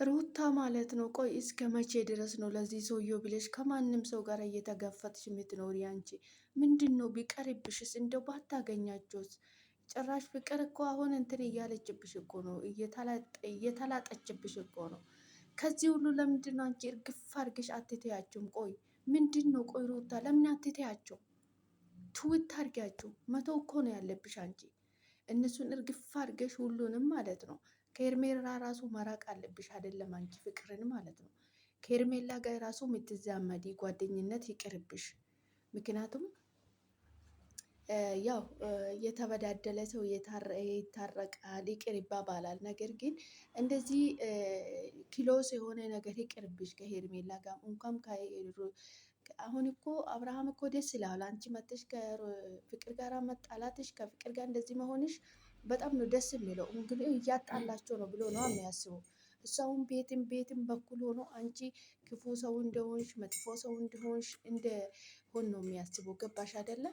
ሩታ ማለት ነው። ቆይ እስከ መቼ ድረስ ነው ለዚህ ሰውዬው ብለሽ ከማንም ሰው ጋር እየተጋፈጥሽ የምትኖሪ? አንቺ ምንድን ነው ቢቀርብሽስ? እንደው ባታገኛቸውስ? ጭራሽ ፍቅር እኮ አሁን እንትን እያለችብሽ እኮ ነው፣ እየተላጠችብሽ እኮ ነው። ከዚህ ሁሉ ለምንድን ነው አንቺ እርግፍ አድርገሽ አትተያቸውም? ቆይ ምንድን ነው? ቆይ ሩታ ለምን አትተያቸው? ትውት አድርጊያቸው። መተው እኮ ነው ያለብሽ አንቺ እነሱን እርግፍ አድርገሽ ሁሉንም ማለት ነው። ከኤርሜላ ራሱ መራቅ አለብሽ አይደለም አንቺ ፍቅርን ማለት ነው። ከኤርሜላ ጋር ራሱ የምትዛመዲ ጓደኝነት ይቅርብሽ። ምክንያቱም ያው የተበዳደለ ሰው ይታረቃል፣ ይቅር ይባባላል። ነገር ግን እንደዚህ ኪሎስ የሆነ ነገር ይቅርብሽ ከሄርሜላ ጋር እንኳን አሁን እኮ አብርሃም እኮ ደስ ይላል። አንቺ መጥተሽ ከፍቅር ጋር መጣላትሽ፣ ከፍቅር ጋር እንደዚህ መሆንሽ በጣም ነው ደስ የሚለው። እንግዲህ እያጣላቸው ነው ብሎ ነው የሚያስበው። እሷውን ቤትም በኩል ሆኖ አንቺ ክፉ ሰው እንደሆንሽ መጥፎ ሰው እንደሆንሽ እንደሆን ነው የሚያስበው። ገባሽ አይደለ?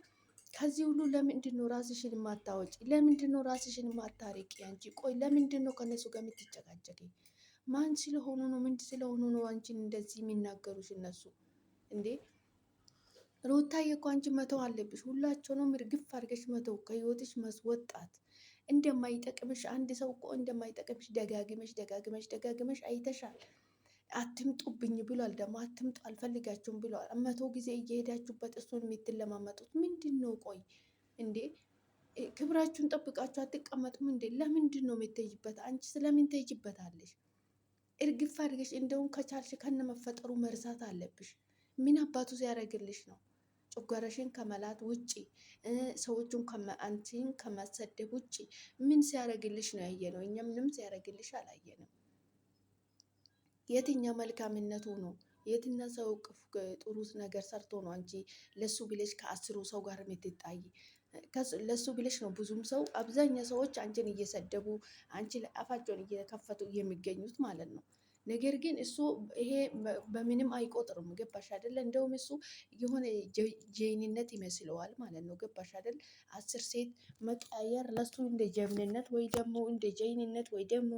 ከዚህ ሁሉ ለምንድን ነው ራስሽን ማታወጪ? ለምንድን ነው ራስሽን ማታረቂ? አንቺ ቆይ ለምንድን ነው ከነሱ ጋር የምትጨቃጨቂ? ማን ስለሆኑ ነው? ምንድ ስለሆኑ ነው አንቺን እንደዚህ የሚናገሩሽ እነሱ? እንዴ ሩታዬ እኮ አንቺ መተው አለብሽ። ሁላቸውንም እርግፍ አድርገሽ መተው፣ ከህይወትሽ መስወጣት። እንደማይጠቅምሽ አንድ ሰው እኮ እንደማይጠቅምሽ ደጋግመሽ አይተሻል። አትምጡብኝ ብሏል። ደግሞ አትምጡ አልፈልጋችሁም ብሏል። 100 ጊዜ እየሄዳችሁበት እሱን የምትለማመጡት ምንድን ነው? ቆይ እንዴ ክብራችሁን ጠብቃችሁ አትቀመጡም እንዴ? ለምንድን ነው የምትይጅበት? አንቺ ስለምን ትይጅበታለሽ? እርግፍ አድርገሽ እንደውም ከቻልሽ ከነመፈጠሩ መርሳት አለብሽ። ምን አባቱ ሲያደርግልሽ ነው? ጨጓራሽን ከመላት ውጪ ሰዎቹን አንቺን ከማሰደብ ውጪ ምን ሲያደርግልሽ ነው ያየነው? እኛ ምንም ሲያደርግልሽ አላየንም። የትኛው መልካምነቱ ነው? የትኛው ሰው ጥሩ ነገር ሰርቶ ነው አንቺ ለሱ ብለሽ ከ10 ሰው ጋር የምትጣይ? ለሱ ብለሽ ነው ብዙም ሰው አብዛኛው ሰዎች አንቺን እየሰደቡ አንቺ አፋቸውን እየከፈቱ የሚገኙት ማለት ነው። ነገር ግን እሱ ይሄ በምንም አይቆጥርም። ገባሽ አይደለ? እንደውም እሱ የሆነ ጀይንነት ይመስለዋል ማለት ነው። ገባሽ አይደል? 10 ሴት መቀየር ለሱ እንደ ጀብንነት ወይ ደግሞ እንደ ጀይንነት ወይ ደግሞ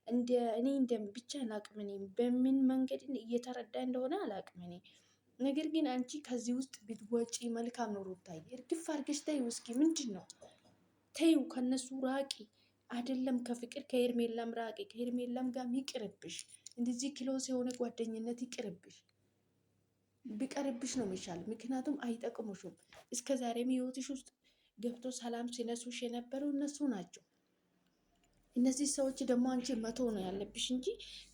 እንደ እኔ እንደ ብቻ አላቅም። እኔ በምን መንገድ እየተረዳ እንደሆነ አላቅም እኔ። ነገር ግን አንቺ ከዚህ ውስጥ ብትወጪ መልካም ነው ሩታዬ። እርግፍ አድርገሽ ተይው እስኪ። ምንድን ነው ተይው፣ ከነሱ ራቂ። አይደለም ከፍቅር ከሄርሜላም ራቂ። ከሄርሜላም ጋር ይቅርብሽ። እንደዚህ ክሎስ የሆነ ጓደኝነት ይቅርብሽ። ቢቀርብሽ ነው የሚሻል። ምክንያቱም አይጠቅሙሽም። እስከ ዛሬም ህይወትሽ ውስጥ ገብቶ ሰላም ሲነሱሽ የነበረው እነሱ ናቸው። እነዚህ ሰዎች ደግሞ አንቺ መቶ ነው ያለብሽ እንጂ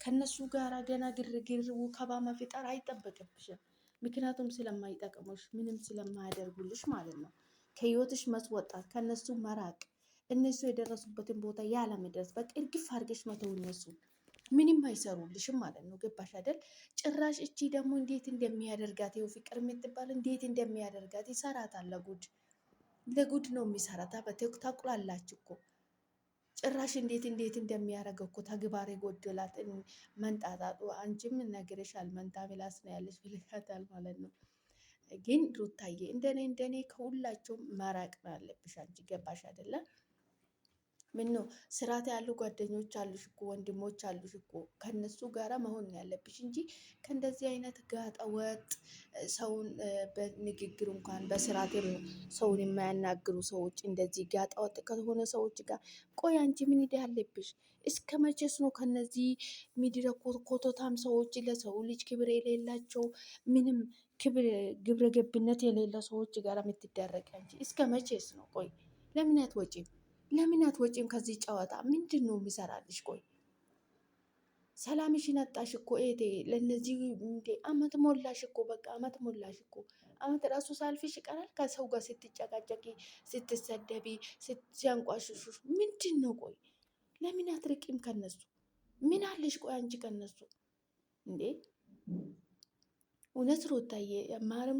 ከነሱ ጋር ገና ግርግር ውከባ መፍጠር አይጠበቅብሽም። ምክንያቱም ስለማይጠቅሙሽ ምንም ስለማያደርጉልሽ ማለት ነው። ከህይወትሽ መስወጣት፣ ከነሱ መራቅ፣ እነሱ የደረሱበትን ቦታ ያለመድረስ። በቃ እርግፍ አድርገሽ መተው። እነሱ ምንም አይሰሩልሽም ማለት ነው። ገባሽ አይደል? ጭራሽ እቺ ደግሞ እንዴት እንደሚያደርጋት ይኸው ፍቅር የምትባል እንዴት እንደሚያደርጋት ይሰራታል። ለጉድ ነው የሚሰራታ። በቲክቶክ እኮ ጭራሽ እንዴት እንደሚያደርገው እኮ ተግባር የጎደላት መንጣጣጡ። አንቺም ነግሬሻል፣ መንታ ምላስ ነው ያለች ብልካታል ማለት ነው። ግን ሩታዬ እንደኔ ከሁላቸውም መራቅ ነው ያለብሽ አንቺ። ገባሽ አይደለም? ምን ነው ስርዓት ያሉ ጓደኞች አሉሽ እኮ፣ ወንድሞች አሉሽ እኮ። ከነሱ ጋራ መሆን ነው ያለብሽ እንጂ ከእንደዚህ አይነት ጋጠ ወጥ ሰውን በንግግር እንኳን በስርዓት ሰውን የማያናግሩ ሰዎች፣ እንደዚህ ጋጠ ወጥ ከሆነ ሰዎች ጋር ቆይ አንቺ ምን ሄደ ያለብሽ? እስከ መቼስ ነው ከነዚህ ሚድረ ኮቶታም ሰዎች፣ ለሰው ልጅ ክብር የሌላቸው ምንም ግብረ ገብነት የሌለ ሰዎች ጋር የምትደረግ አንቺ? እስከ መቼስ ነው? ቆይ ለምን አትወጪም ከዚህ ጨዋታ? ምንድን ነው የሚሰራልሽ? ቆይ ሰላምሽን አጣሽ እኮ ኤቴ። ለነዚህ እንዴ አመት ሞላሽ እኮ፣ በቃ አመት ሞላሽ እኮ። አመት ራሱ ሳልፍሽ ይቀራል ከሰው ጋር ስትጨቃጨቂ፣ ስትሰደቢ፣ ሲያንቋሽሹሽ። ምንድን ነው? ቆይ ለምን አትርቂም ከነሱ? ምን አለሽ? ቆይ አንቺ ከነሱ እንዴ እውነት ሩታዬ፣ ማርም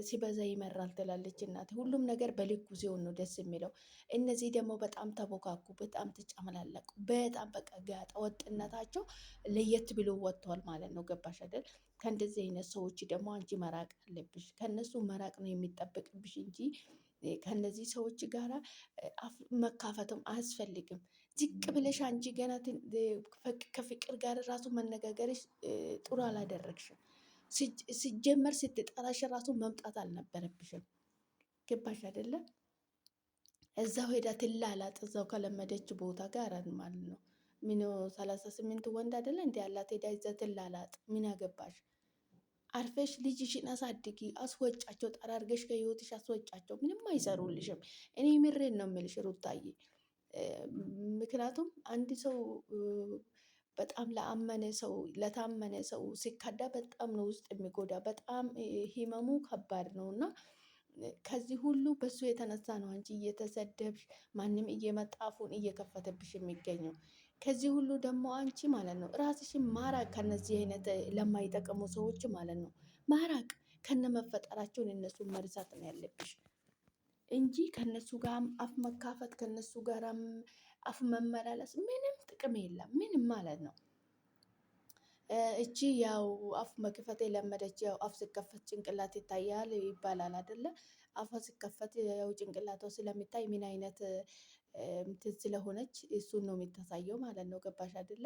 ሲበዛ ይመራል ትላለች እናት። ሁሉም ነገር በልኩ ሲሆን ነው ደስ የሚለው። እነዚህ ደግሞ በጣም ተቦካኩ፣ በጣም ተጨመላለቁ፣ በጣም በቃ ጋጠ ወጥነታቸው ለየት ብሎ ወጥተዋል ማለት ነው። ገባሽ አይደል? ከእንደዚህ አይነት ሰዎች ደግሞ አንቺ መራቅ አለብሽ። ከነሱ መራቅ ነው የሚጠበቅብሽ እንጂ ከነዚህ ሰዎች ጋራ መካፈትም አያስፈልግም። ዝቅ ብለሽ አንቺ ገና ከፍቅር ጋር ራሱ መነጋገርሽ ጥሩ አላደረግሽም። ሲጀመር ስትጠራሽ ራሱ መምጣት አልነበረብሽም። ገባሽ አይደለም? እዛው ሄዳ ትላላጥ እዛው ከለመደች ቦታ ጋር ማለት ነው። ምን 38 ወንድ አይደለ እንዲ ያላት ሄዳ እዛ ትላላጥ። ምን ያገባሽ? አርፈሽ ልጅሽን አሳድጊ፣ አስወጫቸው፣ ጠራርገሽ ከህይወትሽ አስወጫቸው። ምንም አይሰሩልሽም። እኔ ምሬን ነው የምልሽ ሩታዬ። ምክንያቱም አንድ ሰው በጣም ለአመነ ሰው ለታመነ ሰው ሲከዳ በጣም ነው ውስጥ የሚጎዳ። በጣም ህመሙ ከባድ ነው እና ከዚህ ሁሉ በሱ የተነሳ ነው አንቺ እየተሰደብሽ ማንም እየመጣ አፉን እየከፈተብሽ የሚገኘው። ከዚህ ሁሉ ደግሞ አንቺ ማለት ነው ራስሽን ማራቅ ከነዚህ አይነት ለማይጠቅሙ ሰዎች ማለት ነው ማራቅ ከነ መፈጠራቸውን እነሱን መርሳት ነው ያለብሽ እንጂ ከነሱ ጋር አፍ መካፈት ከነሱ ጋር አፍ መመላለስ ምንም ጥቅም የለም። ምንም ማለት ነው። እቺ ያው አፍ መክፈት የለመደች ያው አፍ ሲከፈት ጭንቅላት ይታያል ይባላል አይደለ? አፏ ሲከፈት ያው ጭንቅላቷ ስለሚታይ ምን አይነት እንትን ስለሆነች እሱን ነው የምታሳየው ማለት ነው። ገባሽ አይደለ?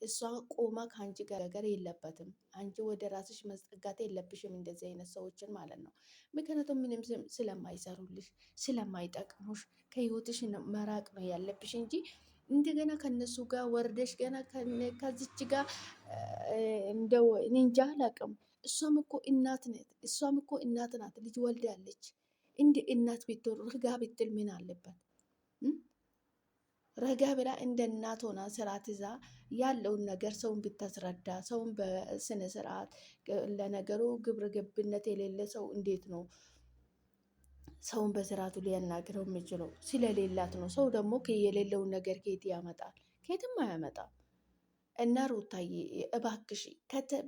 እሷ ቆማ ከአንቺ ጋር ነገር የለበትም። አንቺ ወደ ራስሽ መስጠጋት የለብሽም እንደዚህ አይነት ሰዎችን ማለት ነው። ምክንያቱም ምንም ስለማይሰሩልሽ ስለማይጠቅሙሽ ከህይወትሽ መራቅ ነው ያለብሽ እንጂ እንደገና ከነሱ ጋር ወርደሽ ገና ከዚች ጋር እንደው እኔ እንጃ አላቅም። እሷም እኮ እናት ናት። ልጅ ወልዳለች። እንደ እናት ብትሆን ረጋ ብትል ምን አለበት? ረጋ ብላ እንደ እናት ሆና ስርዓት ይዛ ያለውን ነገር ሰውን ብታስረዳ፣ ሰውን በስነ ስርዓት ለነገሩ ግብረ ገብነት የሌለ ሰው እንዴት ነው ሰውን በስርዓቱ ሊያናግረው የሚችለው? ስለሌላት ነው። ሰው ደግሞ የሌለውን ነገር ከየት ያመጣል? ከየትም አያመጣም። እና ሩታዬ እባክሽ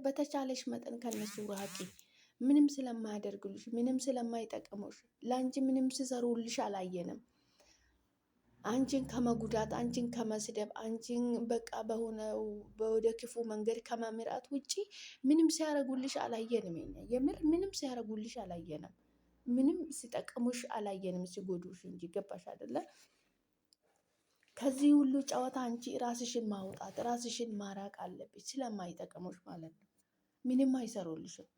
በተቻለሽ መጠን ከነሱ ራቂ። ምንም ስለማያደርጉልሽ፣ ምንም ስለማይጠቅሙሽ፣ ለአንቺ ምንም ሲሰሩልሽ አላየንም። አንቺን ከመጉዳት፣ አንቺን ከመስደብ፣ አንቺን በቃ በሆነው ወደ ክፉ መንገድ ከመምራት ውጪ ምንም ሲያረጉልሽ አላየንም። የምር ምንም ሲያረጉልሽ አላየንም። ምንም ሲጠቅሙሽ አላየንም፣ ሲጎዱሽ እንጂ። ገባሽ አይደለ? ከዚህ ሁሉ ጨዋታ አንቺ ራስሽን ማውጣት ራስሽን ማራቅ አለብሽ፣ ስለማይጠቅሙሽ ማለት ነው። ምንም አይሰሩልሽም።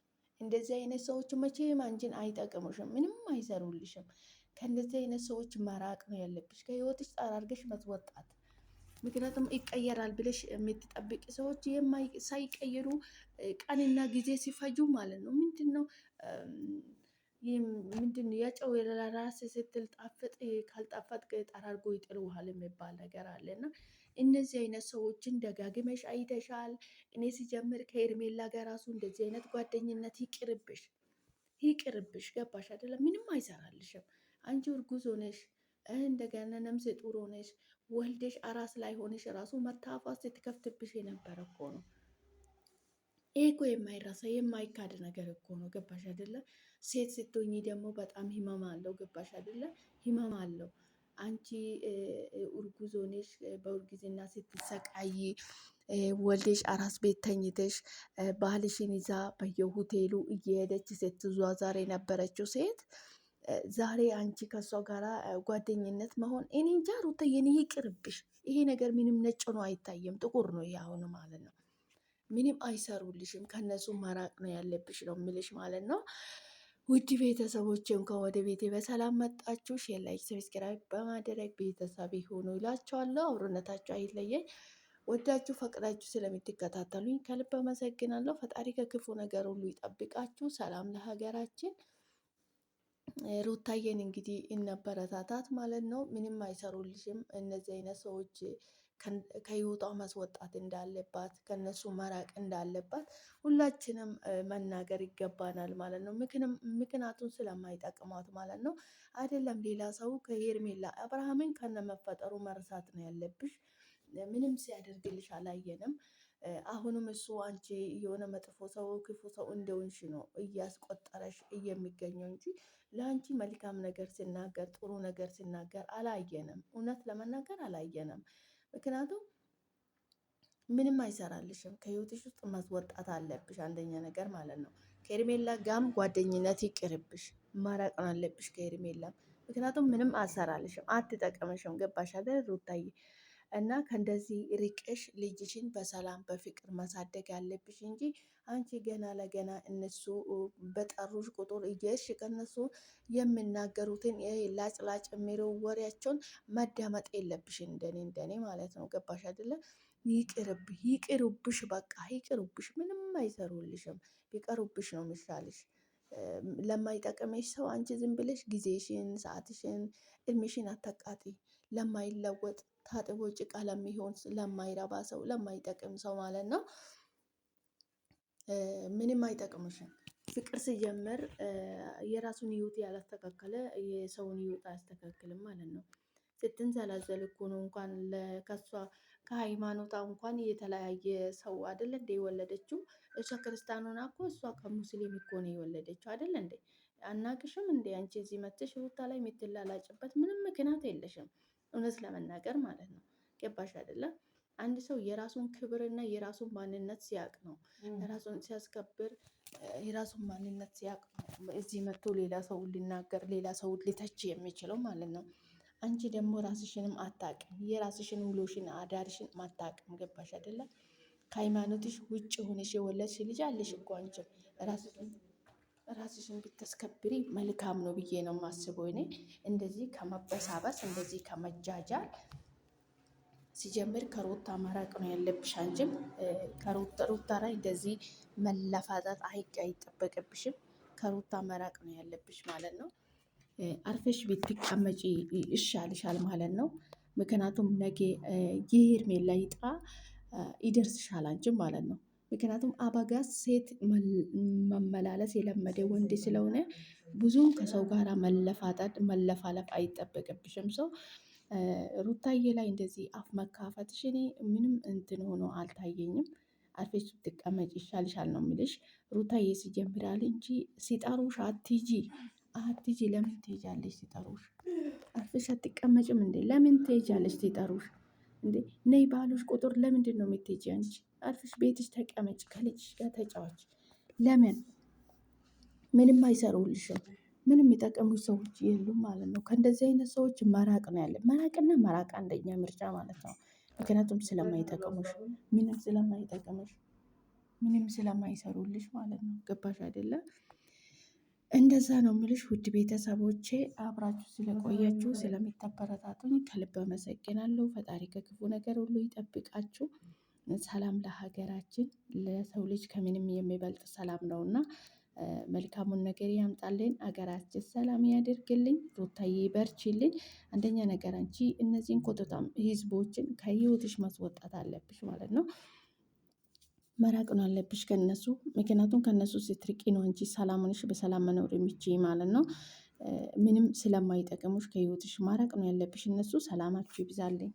እንደዚህ አይነት ሰዎች መቼም አንቺን አይጠቅሙሽም፣ ምንም አይሰሩልሽም። ከእንደዚህ አይነት ሰዎች መራቅ ነው ያለብሽ፣ ከህይወትሽ ጠራርገሽ መስወጣት። ምክንያቱም ይቀየራል ብለሽ የምትጠብቂ ሰዎች ሳይቀየሩ ቀንና ጊዜ ሲፈጁ ማለት ነው ምንድን የጨው ለራስ ስትል ጣፍጥ ካልጣፈጥ ጠራርጎ ይጥሉሃል የሚባል ነገር አለ እና እነዚህ አይነት ሰዎችን ደጋግመሽ አይተሻል። እኔ ሲጀምር ከኤርሜላ ጋር ራሱ እንደዚህ አይነት ጓደኝነት ይቅርብሽ፣ ይቅርብሽ። ገባሽ አይደለም? ምንም አይሰራልሽም። አንቺ እርጉዝ ሆነሽ እንደገና ነፍሰ ጡር ሆነሽ ወልደሽ አራስ ላይ ሆነሽ ራሱ መታፋት ስትከፍትብሽ የነበረ እኮ ነው። ይሄ እኮ የማይረሳ የማይካድ ነገር እኮ ነው። ገባሽ አይደለ? ሴት ስትሆኚ ደግሞ በጣም ህመም አለው። ገባሽ አይደለ? ህመም አለው። አንቺ እርጉዝ ሆነሽ በእርግዝና ስትሰቃይ ወልደሽ አራስ ቤት ተኝተሽ ባልሽን ይዛ በየሆቴሉ እየሄደች ስትዟዟር የነበረችው ሴት ዛሬ አንቺ ከሷ ጋራ ጓደኝነት መሆን እኔ እንጃ ሩታዬ፣ እኔ ይቅርብሽ። ይሄ ነገር ምንም ነጭ ነው አይታየም፣ ጥቁር ነው ያሁን ማለት ነው። ምንም አይሰሩልሽም። ከነሱ መራቅ ነው ያለብሽ ነው የምልሽ ማለት ነው። ውድ ቤተሰቦች እንኳን ወደ ቤቴ በሰላም መጣችሁ። ሼር፣ ላይክ፣ ሰብስክራይብ በማድረግ ቤተሰብ ሆኖ ይላችኋለሁ። አብሮነታችሁ አይለየኝ። ወዳችሁ ፈቅዳችሁ ስለምትከታተሉኝ ከልብ አመሰግናለሁ። ፈጣሪ ከክፉ ነገር ሁሉ ይጠብቃችሁ። ሰላም ለሀገራችን። ሩታዬን እንግዲህ እነበረታታት ማለት ነው። ምንም አይሰሩልሽም። እነዚህ አይነት ሰዎች ከህይወቷ ማስወጣት እንዳለባት ከነሱ መራቅ እንዳለባት ሁላችንም መናገር ይገባናል ማለት ነው። ምክንያቱም ስለማይጠቅሟት ማለት ነው። አይደለም ሌላ ሰው ከሄርሜላ አብርሃምን ከነመፈጠሩ መርሳት ነው ያለብሽ። ምንም ሲያደርግልሽ አላየንም። አሁንም እሱ አንቺ የሆነ መጥፎ ሰው ክፉ ሰው እንደሆንሽ ነው እያስቆጠረሽ የሚገኘው እንጂ ለአንቺ መልካም ነገር ሲናገር ጥሩ ነገር ሲናገር አላየንም። እውነት ለመናገር አላየንም። ምክንያቱም ምንም አይሰራልሽም። ከህይወትሽ ውስጥ ማስወጣት አለብሽ፣ አንደኛ ነገር ማለት ነው። ከሄርሜላ ጋም ጓደኝነት ይቅርብሽ፣ ማራቅ አለብሽ ከሄርሜላ። ምክንያቱም ምንም አሰራልሽም፣ አትጠቀምሽም። ገባሽ አይደል ሩታዬ? እና ከእንደዚህ ርቀሽ ልጅሽን በሰላም በፍቅር ማሳደግ ያለብሽ እንጂ አንቺ ገና ለገና እነሱ በጠሩሽ ቁጥር እየሽ ከነሱ የሚናገሩትን ላጭላጭ የሚለው ወሬያቸውን ማዳመጥ የለብሽ። እንደኔ ማለት ነው። ገባሽ አይደለ? ይቅርብሽ፣ በቃ ይቅርብሽ። ምንም አይሰሩልሽም። ቢቀሩብሽ ነው የሚሻልሽ። ለማይጠቅምሽ ሰው አንቺ ዝም ብለሽ ጊዜሽን፣ ሰዓትሽን፣ እድሜሽን አታቃጢ። ለማይለወጥ ታጥቦ ጭቃ ለሚሆን ለማይረባ ሰው፣ ለማይጠቅም ሰው ማለት ነው። ምንም አይጠቅምሽም። ፍቅር ሲጀመር የራሱን ህይወት ያላስተካከለ የሰውን ህይወት አያስተካክልም ማለት ነው። ስትንዘላዘል እኮ ነው እንኳን ከሷ ከሃይማኖቷ እንኳን የተለያየ ሰው አይደለ እንደ የወለደችው። እሷ ክርስቲያን ሆና እኮ እሷ ከሙስሊም እኮ ነው የወለደችው አይደለ እንዴ? አናቅሽም እንዴ? አንቺ እዚህ መጥተሽ ሩታ ላይ የምትላላጭበት ምንም ምክንያት የለሽም፣ እውነት ለመናገር ማለት ነው። ገባሽ አይደለም? አንድ ሰው የራሱን ክብርና የራሱን ማንነት ሲያቅ ነው፣ ራሱን ሲያስከብር የራሱን ማንነት ሲያቅ ነው እዚህ መጥቶ ሌላ ሰው ሊናገር ሌላ ሰው ሊተች የሚችለው ማለት ነው። አንቺ ደግሞ ራስሽንም አታቅም፣ የራስሽን ውሎሽን አዳርሽን አታቅም። ገባሽ አይደለም? ከሃይማኖትሽ ውጭ ሆነሽ የወለድሽ ልጅ አለሽ እኮ። አንቺም ራስሽን ብታስከብሪ መልካም ነው ብዬ ነው የማስበው እኔ። እንደዚህ ከመበሳበስ እንደዚህ ከመጃጃል ሲጀምር ከሩታ መራቅ ነው ያለብሽ። አንቺም ከሩታ ላይ እንደዚህ መለፋጠጥ አይጠበቅብሽም። ከሩታ መራቅ ነው ያለብሽ ማለት ነው። አርፈሽ ብትቀመጪ ይሻልሻል ማለት ነው። ምክንያቱም ነገ የሄርሜላ ዕጣ ይደርስሻል አንቺም ማለት ነው። ምክንያቱም አበጋዝ ሴት መመላለስ የለመደ ወንድ ስለሆነ ብዙም ከሰው ጋር መለፋጠጥ መለፋለፍ አይጠበቅብሽም። ሰው ሩታዬ ላይ እንደዚህ አፍ መካፈትሽ እኔ ምንም እንትን ሆኖ አልታየኝም። አርፈሽ ብትቀመጭ ይሻልሻል ነው የሚልሽ። ሩታዬ ሲጀምራል እንጂ ሲጠሩሽ አትጂ አትጂ። ለምን ትሄጃለሽ? ሲጠሩሽ አርፈሽ አትቀመጭም እንዴ? ለምን ትሄጃለሽ? ሲጠሩሽ እንዴ ነይ ባሉሽ ቁጥር ለምንድን ነው የምትሄጂ? አንቺ አርፈሽ ቤትሽ ተቀመጭ፣ ከልጅሽ ጋር ተጫዋች። ለምን? ምንም አይሰሩልሽም። ምንም የሚጠቀሙሽ ሰዎች የሉም ማለት ነው። ከእንደዚህ አይነት ሰዎች መራቅ ነው ያለ። መራቅና መራቅ አንደኛ ምርጫ ማለት ነው። ምክንያቱም ስለማይጠቀሙሽ፣ ምንም ስለማይጠቀሙሽ፣ ምንም ስለማይሰሩልሽ ማለት ነው። ገባሽ አይደለም? እንደዛ ነው የምልሽ። ውድ ቤተሰቦቼ አብራችሁ ስለቆያችሁ ስለሚታበረታቱኝ ከልብ አመሰግናለሁ። ፈጣሪ ከክፉ ነገር ሁሉ ይጠብቃችሁ። ሰላም ለሀገራችን። ለሰው ልጅ ከምንም የሚበልጥ ሰላም ነውና መልካሙን ነገር ያምጣልን። ሀገራችን ሰላም ያደርግልኝ። ሩታዬ በርቺልኝ። አንደኛ ነገር አንቺ እነዚህን ኮተታም ህዝቦችን ከህይወትሽ ማስወጣት አለብሽ ማለት ነው። መራቅ ነው አለብሽ ከነሱ። ምክንያቱም ከነሱ ስትርቂ ነው እንጂ ሰላም ሆነሽ በሰላም መኖር የሚችይ ማለት ነው። ምንም ስለማይጠቅሙሽ ከህይወትሽ ማራቅ ነው ያለብሽ። እነሱ ሰላማችሁ ይብዛልኝ።